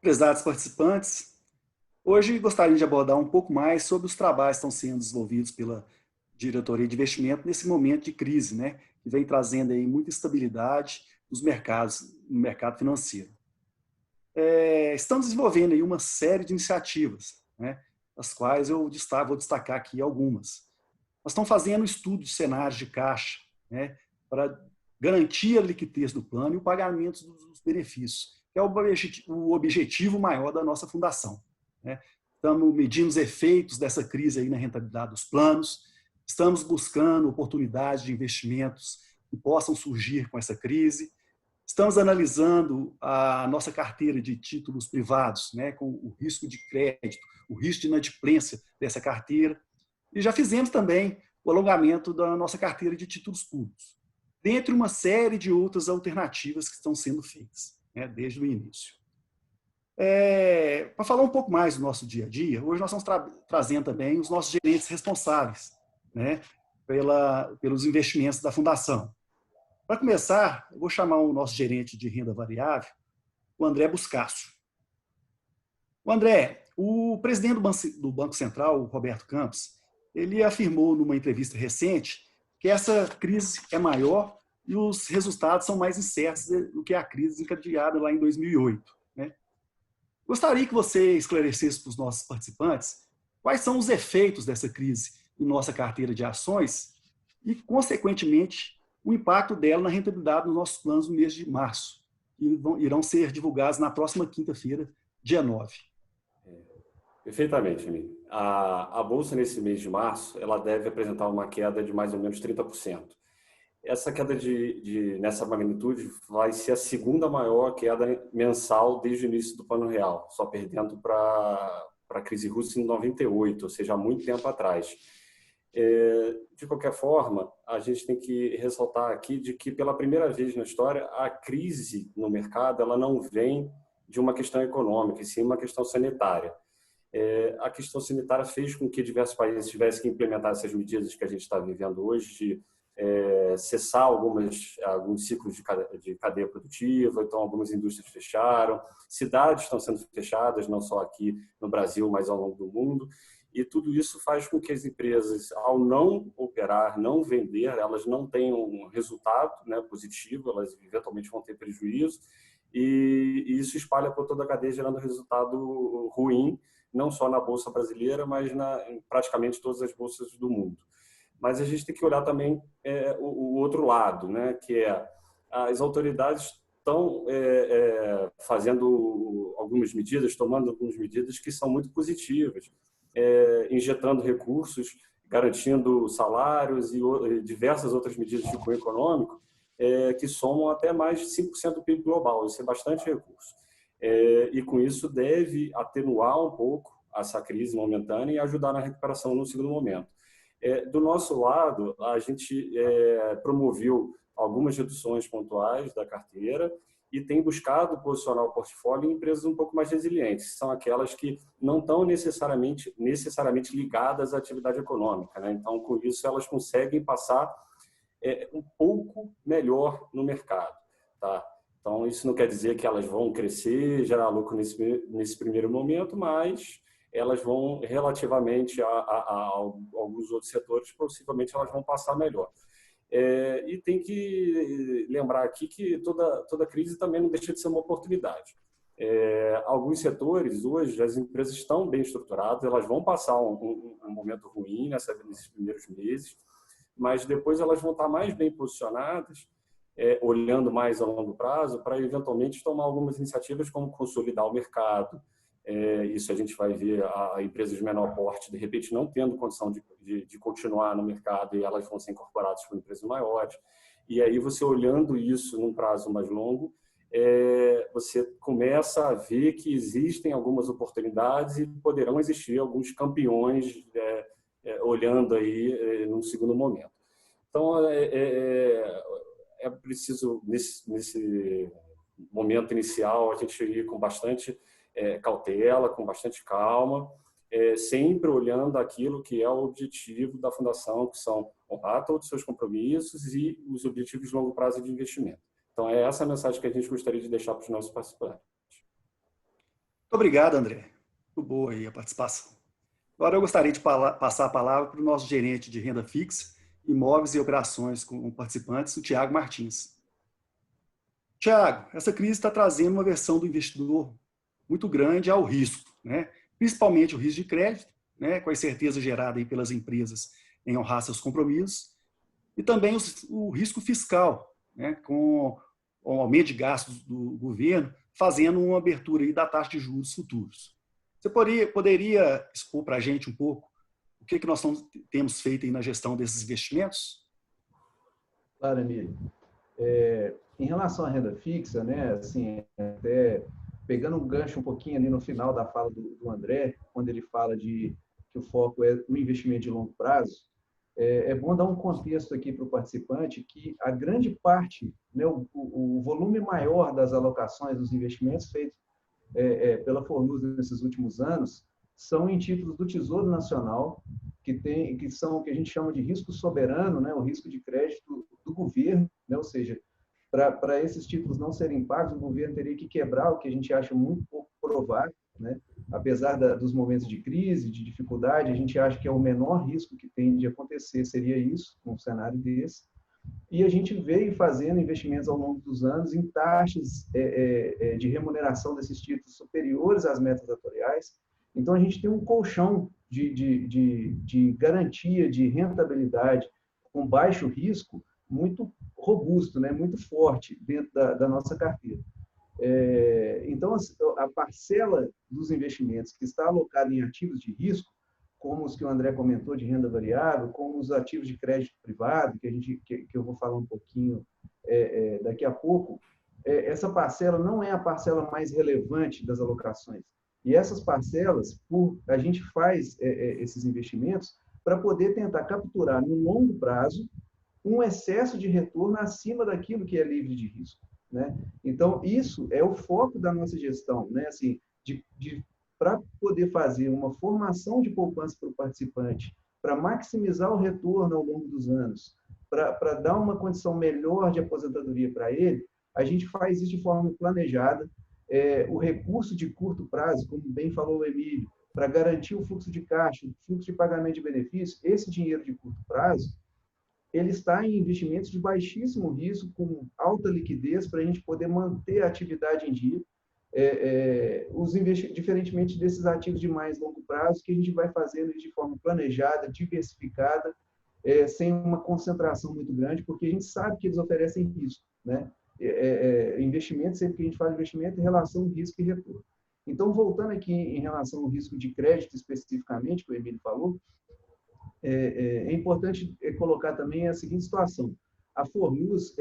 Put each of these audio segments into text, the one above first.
Prezados participantes, hoje gostaria de abordar um pouco mais sobre os trabalhos que estão sendo desenvolvidos pela diretoria de investimento nesse momento de crise, né, que vem trazendo aí muita estabilidade nos mercados, no mercado financeiro. Estamos desenvolvendo aí uma série de iniciativas, né, das quais eu vou destacar aqui algumas. Nós estamos fazendo um estudo de cenários de caixa, né, para garantir a liquidez do plano e o pagamento dos benefícios, que é o objetivo maior da nossa fundação, né? Estamos medindo os efeitos dessa crise aí na rentabilidade dos planos, estamos buscando oportunidades de investimentos que possam surgir com essa crise, estamos analisando a nossa carteira de títulos privados, né, com o risco de crédito, o risco de inadimplência dessa carteira, e já fizemos também o alongamento da nossa carteira de títulos públicos, dentre uma série de outras alternativas que estão sendo feitas, né, desde o início. Para falar um pouco mais do nosso dia a dia, hoje nós estamos trazendo também os nossos gerentes responsáveis, né, pelos investimentos da Fundação. Para começar, eu vou chamar o nosso gerente de renda variável, o André Buscácio. O André, o presidente do Banco Central, o Roberto Campos, ele afirmou numa entrevista recente que essa crise é maior e os resultados são mais incertos do que a crise desencadeada lá em 2008. Né? Gostaria que você esclarecesse para os nossos participantes quais são os efeitos dessa crise em nossa carteira de ações e, consequentemente, o impacto dela na rentabilidade dos nossos planos no mês de março, que irão ser divulgados na próxima quinta-feira, dia 9. Perfeitamente, Emílio. A Bolsa, nesse mês de março, ela deve apresentar uma queda de mais ou menos 30%. Essa queda nessa magnitude vai ser a segunda maior queda mensal desde o início do Plano Real, só perdendo para a crise russa em 98, ou seja, há muito tempo atrás. De qualquer forma, a gente tem que ressaltar aqui de que, pela primeira vez na história, a crise no mercado ela não vem de uma questão econômica, e sim uma questão sanitária. A questão sanitária fez com que diversos países tivessem que implementar essas medidas que a gente está vivendo hoje, de cessar alguns ciclos de cadeia produtiva, então algumas indústrias fecharam, cidades estão sendo fechadas, não só aqui no Brasil, mas ao longo do mundo, e tudo isso faz com que as empresas, ao não operar, não vender, elas não tenham um resultado, né, positivo, elas eventualmente vão ter prejuízo, e isso espalha por toda a cadeia, gerando resultado ruim, não só na Bolsa brasileira, mas em praticamente todas as bolsas do mundo. Mas a gente tem que olhar também o outro lado, né? Que as autoridades estão fazendo algumas medidas, tomando algumas medidas que são muito positivas, injetando recursos, garantindo salários e diversas outras medidas de cunho econômico que somam até mais de 5% do PIB global. Isso é bastante recurso. E com isso deve atenuar um pouco essa crise momentânea e ajudar na recuperação no segundo momento. Do nosso lado, a gente promoveu algumas reduções pontuais da carteira e tem buscado posicionar o portfólio em empresas um pouco mais resilientes, são aquelas que não estão necessariamente ligadas à atividade econômica, né? Então, com isso, elas conseguem passar um pouco melhor no mercado, tá? Então, isso não quer dizer que elas vão crescer, gerar lucro nesse primeiro momento, mas elas vão, relativamente a alguns outros setores, possivelmente elas vão passar melhor. E tem que lembrar aqui que toda crise também não deixa de ser uma oportunidade. Alguns setores, hoje, as empresas estão bem estruturadas, elas vão passar um momento ruim nesses primeiros meses, mas depois elas vão estar mais bem posicionadas, olhando mais a longo prazo, para eventualmente tomar algumas iniciativas como consolidar o mercado. Isso a gente vai ver a empresas de menor porte, de repente, não tendo condição de continuar no mercado e elas vão ser incorporadas por empresas maiores. E aí você olhando isso num prazo mais longo, você começa a ver que existem algumas oportunidades e poderão existir alguns campeões olhando aí num segundo momento. Então, é preciso, nesse momento inicial, a gente ir com bastante cautela, com bastante calma, sempre olhando aquilo que é o objetivo da fundação, que são honrar todos os seus compromissos e os objetivos de longo prazo de investimento. Então, é essa a mensagem que a gente gostaria de deixar para os nossos participantes. Muito obrigado, André. Muito boa aí a participação. Agora eu gostaria de passar a palavra para o nosso gerente de renda fixa, imóveis e operações com participantes, o Tiago Martins. Tiago, essa crise está trazendo uma versão do investidor muito grande ao risco, né? Principalmente o risco de crédito, né? Com a incerteza gerada aí pelas empresas em honrar seus compromissos, e também o risco fiscal, né? Com o aumento de gastos do governo, fazendo uma abertura aí da taxa de juros futuros. Você poderia expor para a gente um pouco o que nós temos feito aí na gestão desses investimentos? Claro, Emílio. Em relação à renda fixa, né, assim, até pegando um gancho um pouquinho ali no final da fala do André, quando ele fala que o foco é o investimento de longo prazo, é bom dar um contexto aqui para o participante que a grande parte, né, o volume maior das alocações dos investimentos feitos pela Forluz nesses últimos anos são em títulos do Tesouro Nacional, que são o que a gente chama de risco soberano, né, o risco de crédito do governo, né, ou seja, para esses títulos não serem pagos, o governo teria que quebrar, o que a gente acha muito pouco provável, né? Apesar dos momentos de crise, de dificuldade, a gente acha que é o menor risco que tem de acontecer, seria isso, num cenário desse. E a gente veio fazendo investimentos ao longo dos anos em taxas de remuneração desses títulos superiores às metas atuariais. Então, a gente tem um colchão de garantia, de rentabilidade com baixo risco, muito robusto, né? Muito forte dentro da nossa carteira. Então, a parcela dos investimentos que está alocada em ativos de risco, como os que o André comentou de renda variável, como os ativos de crédito privado, que eu vou falar um pouquinho daqui a pouco, essa parcela não é a parcela mais relevante das alocações. E essas parcelas, a gente faz esses investimentos para poder tentar capturar, no longo prazo, um excesso de retorno acima daquilo que é livre de risco, né? Então, isso é o foco da nossa gestão, né? Assim, para poder fazer uma formação de poupança para o participante, para maximizar o retorno ao longo dos anos, para dar uma condição melhor de aposentadoria para ele, a gente faz isso de forma planejada. O recurso de curto prazo, como bem falou o Emílio, para garantir o fluxo de caixa, o fluxo de pagamento de benefícios, esse dinheiro de curto prazo, ele está em investimentos de baixíssimo risco, com alta liquidez, para a gente poder manter a atividade em dia, diferentemente desses ativos de mais longo prazo, que a gente vai fazendo de forma planejada, diversificada, sem uma concentração muito grande, porque a gente sabe que eles oferecem risco, né? Investimento, sempre que a gente fala de investimento, em relação ao risco e retorno. Então, voltando aqui em relação ao risco de crédito especificamente, que o Emílio falou, é importante colocar também a seguinte situação. A Forluz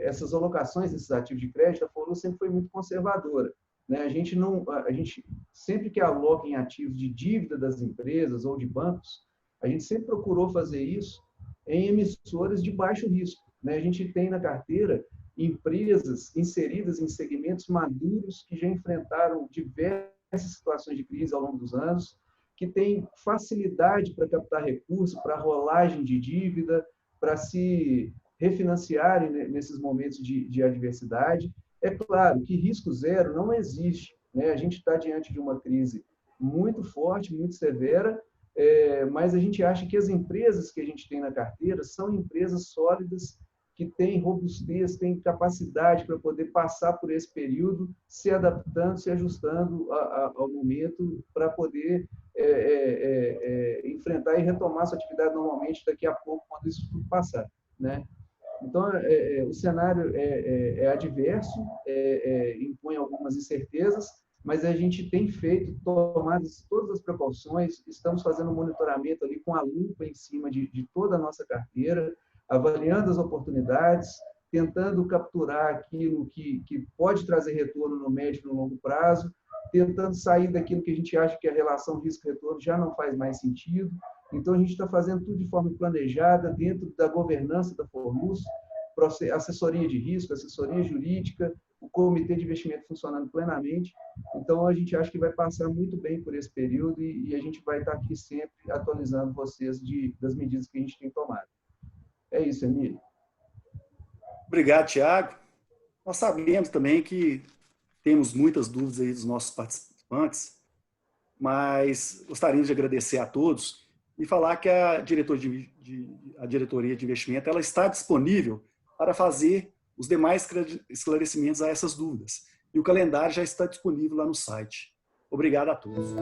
essas alocações desses ativos de crédito, a Forluz sempre foi muito conservadora, né? A gente sempre que aloca em ativos de dívida das empresas ou de bancos, a gente sempre procurou fazer isso em emissoras de baixo risco, né? A gente tem na carteira empresas inseridas em segmentos maduros que já enfrentaram diversas situações de crise ao longo dos anos, que tem facilidade para captar recursos, para rolagem de dívida, para se refinanciarem nesses momentos de adversidade. É claro que risco zero não existe, né? A gente está diante de uma crise muito forte, muito severa, mas a gente acha que as empresas que a gente tem na carteira são empresas sólidas, que têm robustez, têm capacidade para poder passar por esse período, se adaptando, se ajustando ao momento, para poder enfrentar e retomar sua atividade normalmente daqui a pouco, quando isso tudo passar, né? Então, o cenário é adverso, impõe algumas incertezas, mas a gente tem tomado todas as precauções, estamos fazendo um monitoramento ali com a lupa em cima de toda a nossa carteira, avaliando as oportunidades, tentando capturar aquilo que pode trazer retorno no médio e no longo prazo, tentando sair daquilo que a gente acha que a relação risco-retorno já não faz mais sentido. Então, a gente está fazendo tudo de forma planejada, dentro da governança da Forluz, assessoria de risco, assessoria jurídica, o comitê de investimento funcionando plenamente. Então, a gente acha que vai passar muito bem por esse período e a gente vai estar aqui sempre atualizando vocês das medidas que a gente tem tomado. É isso, Emílio. Obrigado, Tiago. Nós sabemos também que temos muitas dúvidas aí dos nossos participantes, mas gostaríamos de agradecer a todos e falar que a diretoria de investimento ela está disponível para fazer os demais esclarecimentos a essas dúvidas. E o calendário já está disponível lá no site. Obrigado a todos.